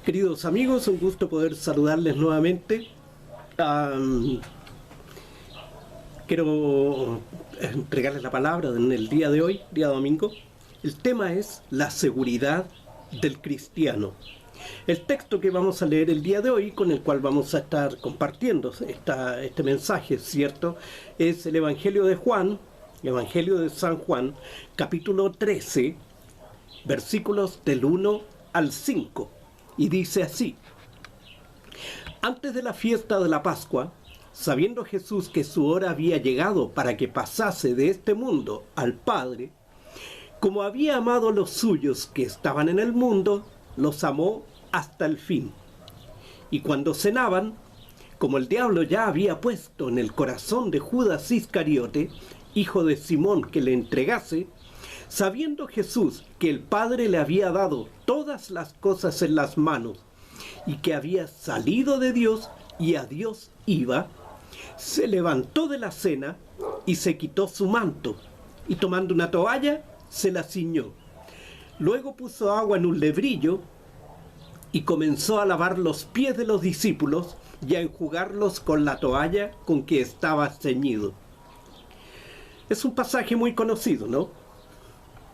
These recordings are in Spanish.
Queridos amigos, un gusto poder saludarles nuevamente. Quiero entregarles la palabra en el día de hoy, día domingo. El tema es la seguridad del cristiano. El texto que vamos a leer el día de hoy, con el cual vamos a estar compartiendo este mensaje, ¿cierto? Es el Evangelio de Juan, Evangelio de San Juan, capítulo 13, versículos del 1 al 5. Y dice así: antes de la fiesta de la Pascua, sabiendo Jesús que su hora había llegado para que pasase de este mundo al Padre, como había amado a los suyos que estaban en el mundo, los amó hasta el fin. Y cuando cenaban, como el diablo ya había puesto en el corazón de Judas Iscariote, hijo de Simón, que le entregase, sabiendo Jesús que el Padre le había dado todas las cosas en las manos y que había salido de Dios y a Dios iba, se levantó de la cena y se quitó su manto y tomando una toalla se la ciñó. Luego puso agua en un lebrillo y comenzó a lavar los pies de los discípulos y a enjugarlos con la toalla con que estaba ceñido. Es un pasaje muy conocido, ¿no?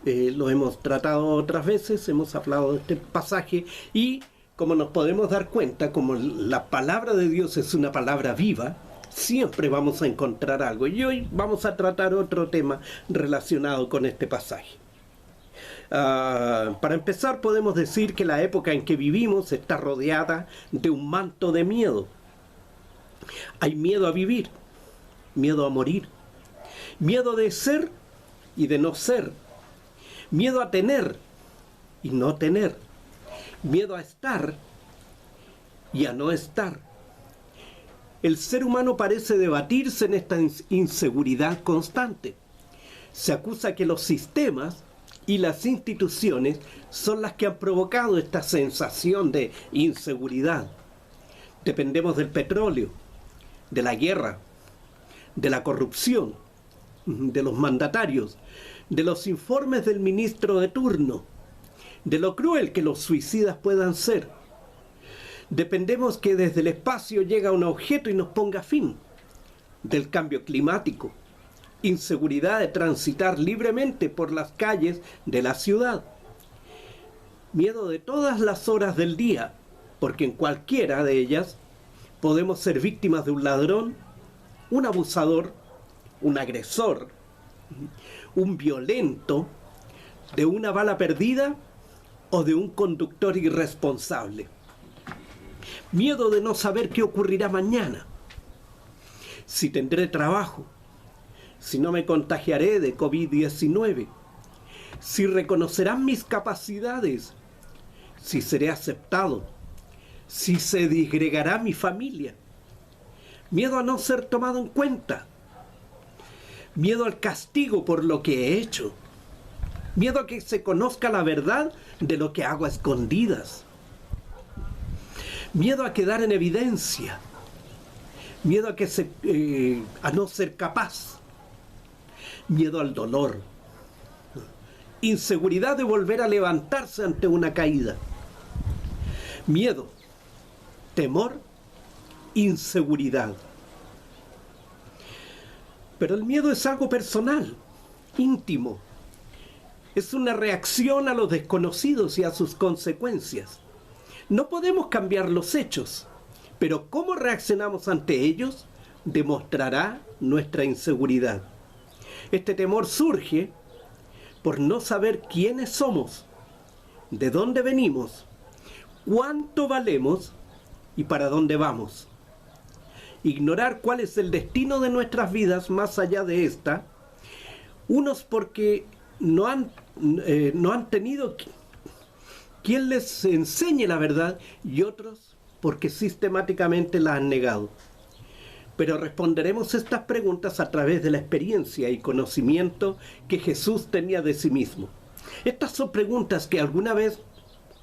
Lo hemos tratado otras veces, hemos hablado de este pasaje y como nos podemos dar cuenta, como la palabra de Dios es una palabra viva, siempre vamos a encontrar algo. Y hoy vamos a tratar otro tema relacionado con este pasaje. Para empezar, podemos decir que la época en que vivimos está rodeada de un manto de miedo. Hay miedo a vivir, miedo a morir, miedo de ser y de no ser, miedo a tener y no tener, miedo a estar y a no estar. El ser humano parece debatirse en esta inseguridad constante. Se acusa que los sistemas y las instituciones son las que han provocado esta sensación de inseguridad. Dependemos del petróleo, de la guerra, de la corrupción, de los mandatarios, de los informes del ministro de turno, de lo cruel que los suicidas puedan ser. Dependemos que desde el espacio llega un objeto y nos ponga fin. Del cambio climático, inseguridad de transitar libremente por las calles de la ciudad, miedo de todas las horas del día, porque en cualquiera de ellas podemos ser víctimas de un ladrón, un abusador, un agresor, un violento, de una bala perdida o de un conductor irresponsable. Miedo de no saber qué ocurrirá mañana, si tendré trabajo, si no me contagiaré de COVID-19, si reconocerán mis capacidades, si seré aceptado, si se disgregará mi familia. Miedo a no ser tomado en cuenta, miedo al castigo por lo que he hecho, miedo a que se conozca la verdad de lo que hago a escondidas, miedo a quedar en evidencia, miedo a no ser capaz, miedo al dolor, inseguridad de volver a levantarse ante una caída, miedo, temor, inseguridad. Pero el miedo es algo personal, íntimo. Es una reacción a los desconocidos y a sus consecuencias. No podemos cambiar los hechos, pero cómo reaccionamos ante ellos demostrará nuestra inseguridad. Este temor surge por no saber quiénes somos, de dónde venimos, cuánto valemos y para dónde vamos. Ignorar cuál es el destino de nuestras vidas más allá de esta, unos porque no han tenido quien les enseñe la verdad y otros porque sistemáticamente la han negado. Pero responderemos estas preguntas a través de la experiencia y conocimiento que Jesús tenía de sí mismo. Estas son preguntas que alguna vez,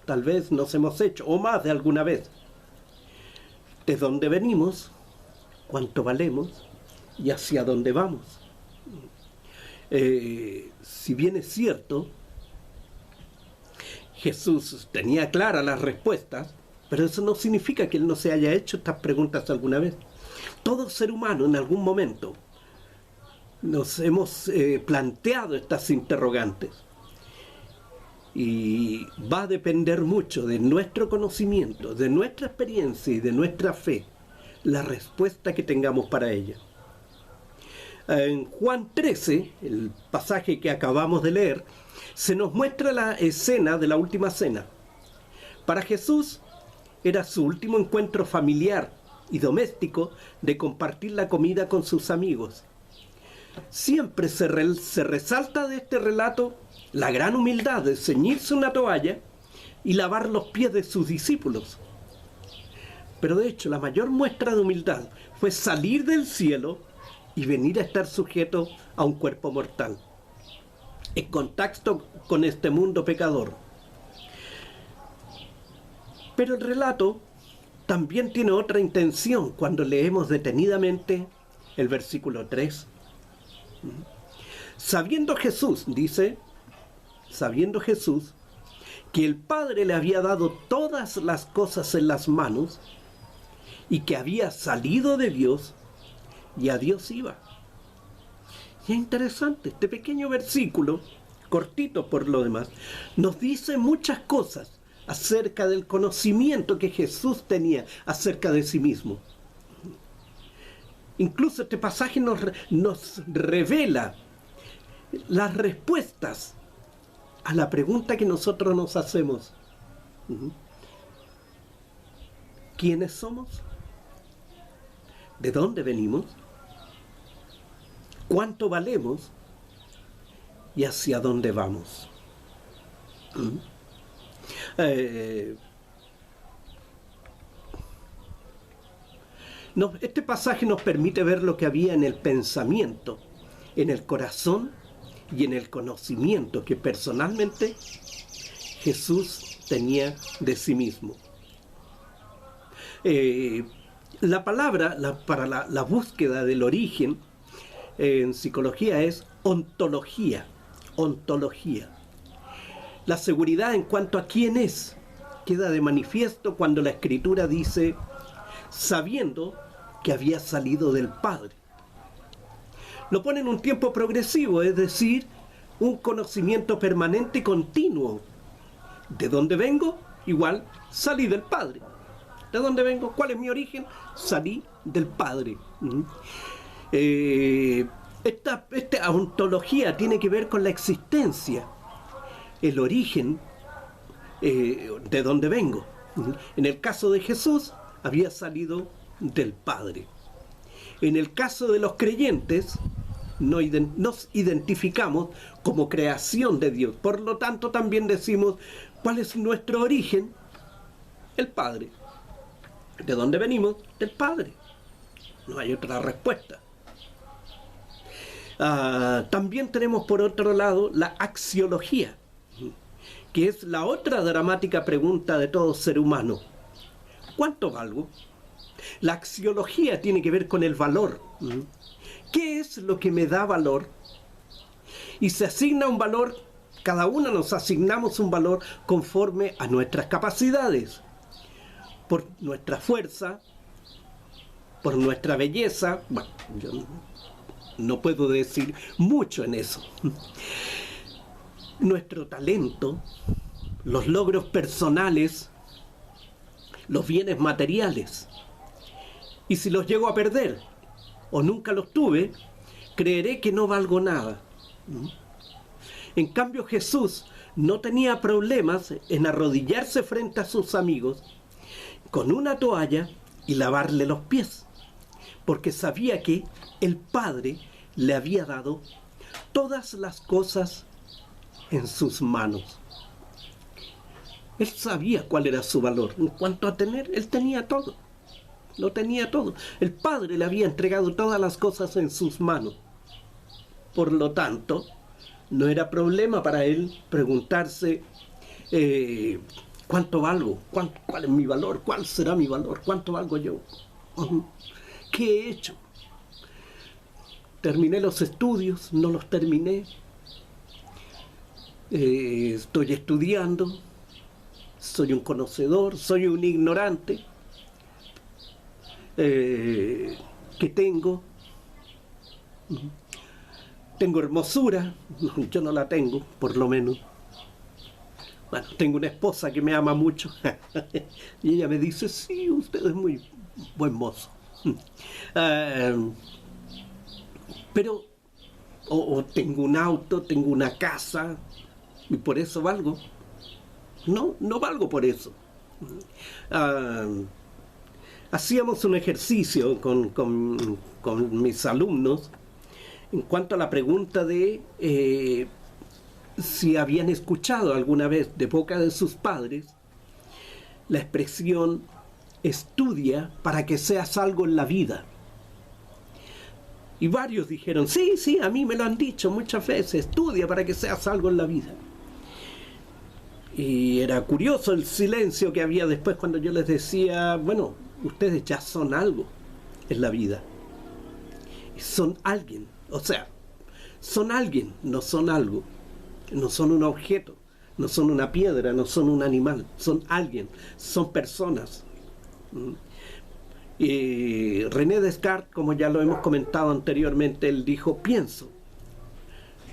tal vez nos hemos hecho, o más de alguna vez. ¿De dónde venimos? ¿Cuánto valemos? ¿Y hacia dónde vamos? Si bien es cierto, Jesús tenía claras las respuestas, Pero eso no significa que él no se haya hecho estas preguntas alguna vez. Todo ser humano en algún momento nos hemos planteado estas interrogantes. Y va a depender mucho de nuestro conocimiento, de nuestra experiencia y de nuestra fe, la respuesta que tengamos para ella. En Juan 13, el pasaje que acabamos de leer, se nos muestra la escena de la última cena. Para Jesús era su último encuentro familiar y doméstico de compartir la comida con sus amigos. Siempre se resalta de este relato la gran humildad de ceñirse una toalla y lavar los pies de sus discípulos. Pero de hecho, la mayor muestra de humildad fue salir del cielo y venir a estar sujeto a un cuerpo mortal, en contacto con este mundo pecador. Pero el relato también tiene otra intención cuando leemos detenidamente el versículo 3. Sabiendo Jesús, dice, sabiendo Jesús que el Padre le había dado todas las cosas en las manos y que había salido de Dios y a Dios iba. Y es interesante, este pequeño versículo, cortito por lo demás, nos dice muchas cosas acerca del conocimiento que Jesús tenía acerca de sí mismo. Incluso este pasaje nos revela las respuestas a la pregunta que nosotros nos hacemos. ¿Quiénes somos? ¿De dónde venimos? ¿Cuánto valemos? ¿Y hacia dónde vamos? Este pasaje nos permite ver lo que había en el pensamiento, en el corazón y en el conocimiento que personalmente Jesús tenía de sí mismo. La palabra para la búsqueda del origen en psicología es ontología. Ontología. La seguridad en cuanto a quién es queda de manifiesto cuando la Escritura dice, sabiendo que había salido del Padre. Lo pone en un tiempo progresivo, es decir, un conocimiento permanente y continuo. ¿De dónde vengo? Igual, salí del Padre. ¿De dónde vengo? ¿Cuál es mi origen? Salí del Padre. Esta ontología tiene que ver con la existencia, el origen, de dónde vengo. En el caso de Jesús, había salido del Padre. En el caso de los creyentes, nos identificamos como creación de Dios. Por lo tanto, también decimos, ¿cuál es nuestro origen? El Padre. ¿De dónde venimos? Del Padre. No hay otra respuesta. También tenemos por otro lado la axiología, que es la otra dramática pregunta de todo ser humano. ¿Cuánto valgo? La axiología tiene que ver con el valor. ¿Qué es lo que me da valor? Y se asigna un valor, cada uno nos asignamos un valor conforme a nuestras capacidades, por nuestra fuerza, por nuestra belleza. Bueno, yo no puedo decir mucho en eso. Nuestro talento, los logros personales, los bienes materiales. Y si los llego a perder o nunca los tuve, creeré que no valgo nada. En cambio, Jesús no tenía problemas en arrodillarse frente a sus amigos con una toalla y lavarle los pies, porque sabía que el Padre le había dado todas las cosas en sus manos. Él sabía cuál era su valor. En cuanto a tener, él tenía todo. Lo tenía todo. El Padre le había entregado todas las cosas en sus manos. Por lo tanto, no era problema para él preguntarse ¿cuánto valgo? ¿Cuál es mi valor? ¿Cuál será mi valor? ¿Cuánto valgo yo? ¿Qué he hecho? ¿Terminé los estudios? ¿No los terminé? ¿Estoy estudiando? soy un conocedor, soy un ignorante, que tengo hermosura, yo no la tengo, por lo menos. Bueno, tengo una esposa que me ama mucho y ella me dice, sí, usted es muy buen mozo. Pero, o tengo un auto, tengo una casa, y por eso valgo. No, no valgo por eso. Hacíamos un ejercicio con mis alumnos en cuanto a la pregunta de si habían escuchado alguna vez de boca de sus padres la expresión estudia para que seas algo en la vida. Y varios dijeron, sí, sí, a mí me lo han dicho muchas veces, estudia para que seas algo en la vida. Y era curioso el silencio que había después cuando yo les decía, bueno, ustedes ya son algo en la vida. Son alguien, o sea, son alguien, no son algo. No son un objeto, no son una piedra, no son un animal, son alguien, son personas. Y René Descartes, como ya lo hemos comentado anteriormente, él dijo, pienso,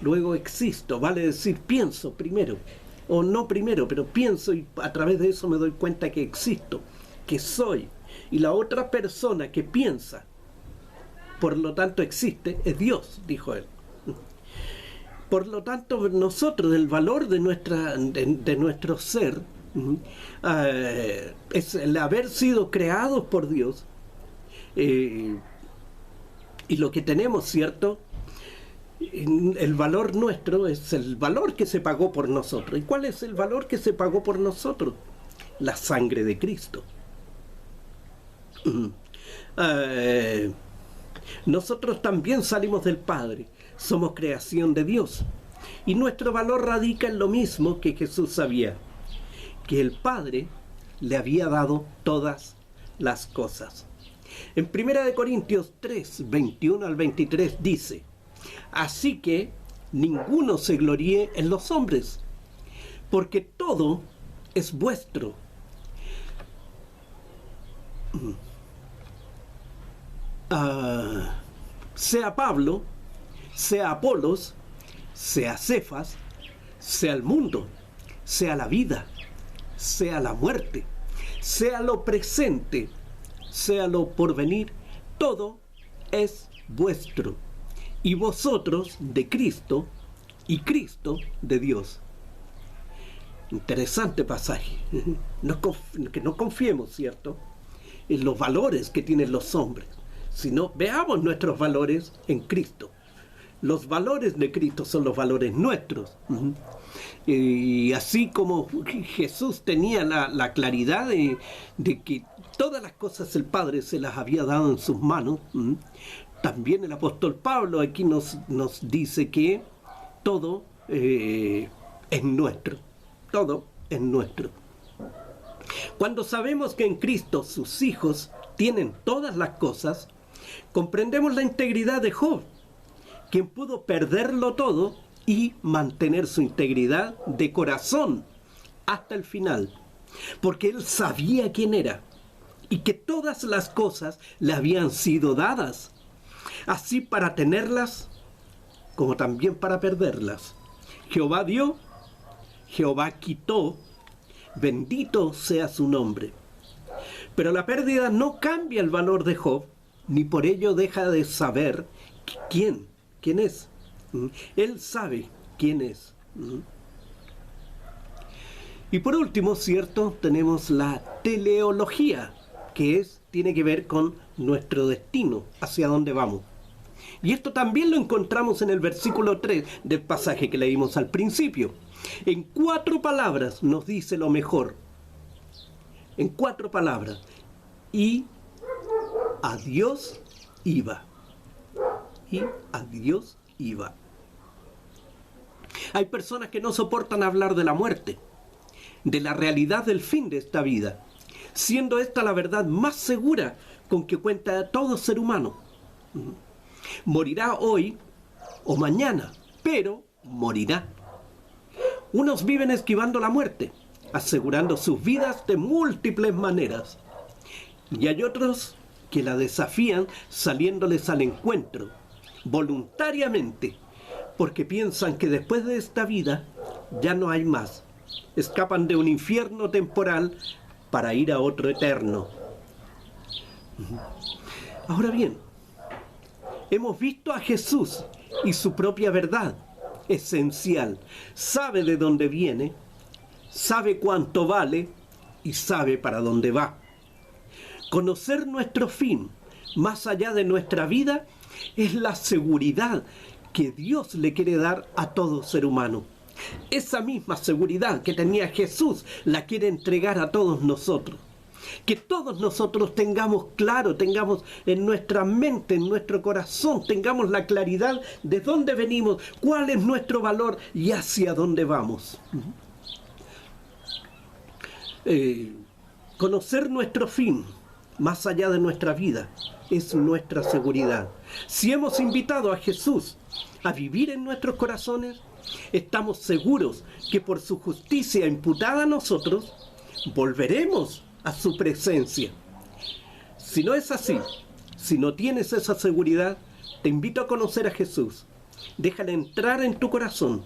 luego existo, vale decir pienso primero, o no primero, pero pienso y a través de eso me doy cuenta que existo, que soy. Y la otra persona que piensa, por lo tanto existe, es Dios, dijo él. Por lo tanto, nosotros, el valor de nuestro ser, es el haber sido creados por Dios, y lo que tenemos, ¿cierto? El valor nuestro es el valor que se pagó por nosotros. ¿Y cuál es el valor que se pagó por nosotros? La sangre de Cristo. Nosotros también salimos del Padre, somos creación de Dios, y nuestro valor radica en lo mismo que Jesús sabía, que el Padre le había dado todas las cosas. En 1 Corintios 3, 21 al 23 dice, así que ninguno se gloríe en los hombres, porque todo es vuestro. Sea Pablo, sea Apolos, sea Cefas, sea el mundo, sea la vida, sea la muerte, sea lo presente, sea lo porvenir, todo es vuestro, y vosotros de Cristo, y Cristo de Dios. Interesante pasaje. Que no confiemos, ¿cierto?, en los valores que tienen los hombres, sino veamos nuestros valores en Cristo. Los valores de Cristo son los valores nuestros. Y así como Jesús tenía la claridad de que todas las cosas el Padre se las había dado en sus manos, también el apóstol Pablo aquí nos dice que todo es nuestro. Todo es nuestro. Cuando sabemos que en Cristo sus hijos tienen todas las cosas, comprendemos la integridad de Job, quien pudo perderlo todo y mantener su integridad de corazón hasta el final, porque él sabía quién era y que todas las cosas le habían sido dadas, así para tenerlas como también para perderlas. Jehová dio, Jehová quitó, bendito sea su nombre. Pero la pérdida no cambia el valor de Job, ni por ello deja de saber quién es. Él sabe quién es. Y por último, ¿cierto?, tenemos la teleología, que tiene que ver con nuestro destino, hacia dónde vamos. Y esto también lo encontramos en el versículo 3 del pasaje que leímos al principio. En 4 palabras nos dice lo mejor. En 4 palabras. Y a Dios iba. Y a Dios iba. Hay personas que no soportan hablar de la muerte, de la realidad del fin de esta vida, siendo esta la verdad más segura con que cuenta todo ser humano. Morirá hoy o mañana, pero morirá. Unos viven esquivando la muerte, asegurando sus vidas de múltiples maneras. Y hay otros que la desafían saliéndoles al encuentro, voluntariamente, porque piensan que después de esta vida ya no hay más. Escapan de un infierno temporal para ir a otro eterno. Ahora bien, hemos visto a Jesús y su propia verdad esencial. Sabe de dónde viene, sabe cuánto vale y sabe para dónde va. Conocer nuestro fin, más allá de nuestra vida, es la seguridad que Dios le quiere dar a todo ser humano. Esa misma seguridad que tenía Jesús la quiere entregar a todos nosotros. Que todos nosotros tengamos claro, tengamos en nuestra mente, en nuestro corazón, tengamos la claridad de dónde venimos, cuál es nuestro valor y hacia dónde vamos. Conocer nuestro fin, más allá de nuestra vida, es nuestra seguridad. Si hemos invitado a Jesús a vivir en nuestros corazones, estamos seguros que por su justicia imputada a nosotros, volveremos a su presencia. Si no es así, si no tienes esa seguridad, te invito a conocer a Jesús. Déjale entrar en tu corazón.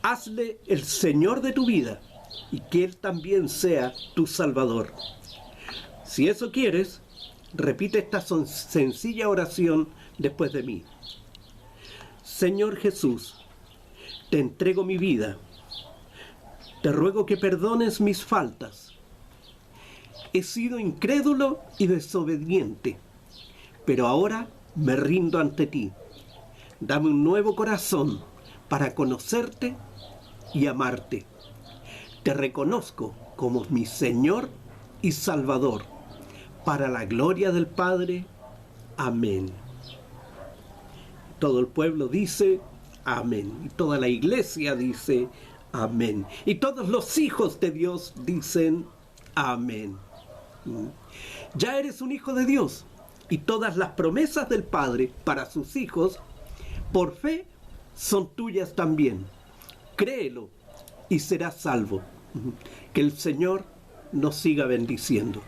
Hazle el Señor de tu vida y que Él también sea tu Salvador. Si eso quieres, repite esta sencilla oración después de mí. Señor Jesús, te entrego mi vida. Te ruego que perdones mis faltas. He sido incrédulo y desobediente, pero ahora me rindo ante ti. Dame un nuevo corazón para conocerte y amarte. Te reconozco como mi Señor y Salvador, para la gloria del Padre. Amén. Todo el pueblo dice amén. Y toda la iglesia dice amén. Y todos los hijos de Dios dicen amén. Ya eres un hijo de Dios y todas las promesas del Padre para sus hijos, por fe, son tuyas también. Créelo y serás salvo. Que el Señor nos siga bendiciendo.